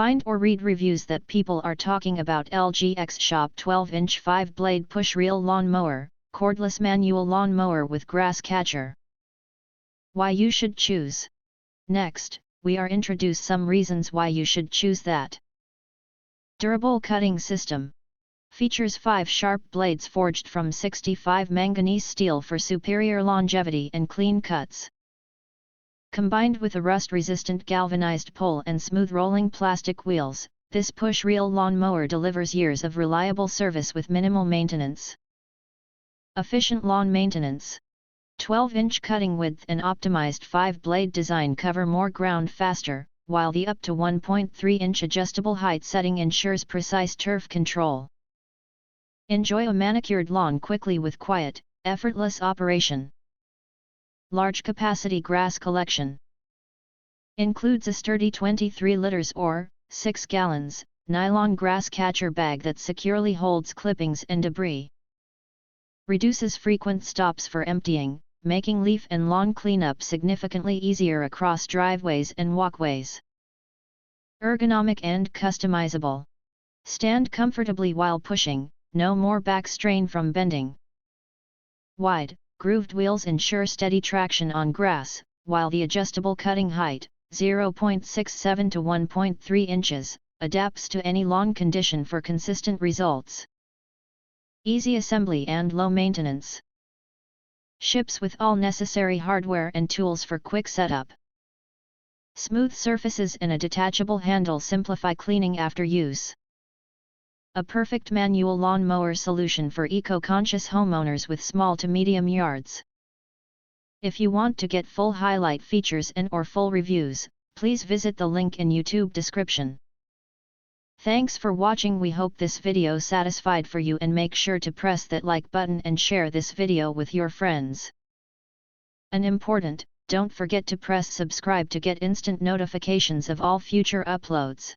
Find or read reviews that people are talking about. LGXSHOP 12-inch 5-blade Push Reel Lawn Mower, Cordless Manual Lawn Mower with Grass Catcher. Why you should choose. Next, we are introduce some reasons why you should choose that. Durable cutting system. Features 5 sharp blades forged from 65 manganese steel for superior longevity and clean cuts. Combined with a rust-resistant galvanized pole and smooth rolling plastic wheels, this push reel lawn mower delivers years of reliable service with minimal maintenance. Efficient lawn maintenance. 12-inch cutting width and optimized 5-blade design cover more ground faster, while the up to 1.3-inch adjustable height setting ensures precise turf control. Enjoy a manicured lawn quickly with quiet, effortless operation. Large capacity grass collection. Includes a sturdy 23 liters or 6 gallons nylon grass catcher bag that securely holds clippings and debris. Reduces frequent stops for emptying, making leaf and lawn cleanup significantly easier across driveways and walkways. Ergonomic and customizable. Stand comfortably while pushing, no more back strain from bending. Wide, grooved wheels ensure steady traction on grass, while the adjustable cutting height, 0.67 to 1.3 inches, adapts to any lawn condition for consistent results. Easy assembly and low maintenance. Ships with all necessary hardware and tools for quick setup. Smooth surfaces and a detachable handle simplify cleaning after use. A perfect manual lawn mower solution for eco-conscious homeowners with small to medium yards. If you want to get full highlight features and/or full reviews, please visit the link in YouTube description. Thanks for watching. We hope this video satisfied for you, and make sure to press that like button and share this video with your friends. And important, don't forget to press subscribe to get instant notifications of all future uploads.